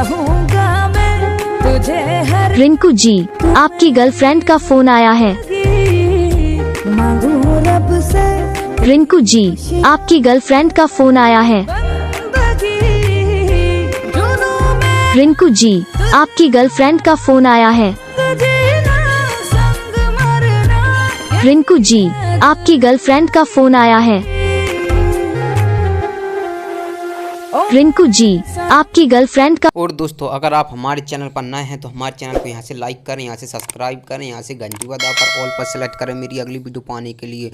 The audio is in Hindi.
चाहूंगा मैं तुझे हर रिंकू जी, आपकी गर्लफ्रेंड का फोन आया है। मांगू रब से रिंकू जी, आपकी गर्लफ्रेंड का फोन आया है। बंदगी जुनून में रिंकू जी, आपकी गर्लफ्रेंड का फोन आया है। जीना संग मरना रिंकू जी, आपकी गर्लफ्रेंड का फोन आया है। रिंकू जी, आपकी गर्लफ्रेंड का। और दोस्तों, अगर आप हमारे चैनल पर नए हैं तो हमारे चैनल को यहाँ से लाइक करें, यहाँ से सब्सक्राइब करें, यहाँ से घंटी बजा पर ऑल पर सेलेक्ट करें मेरी अगली वीडियो पाने के लिए।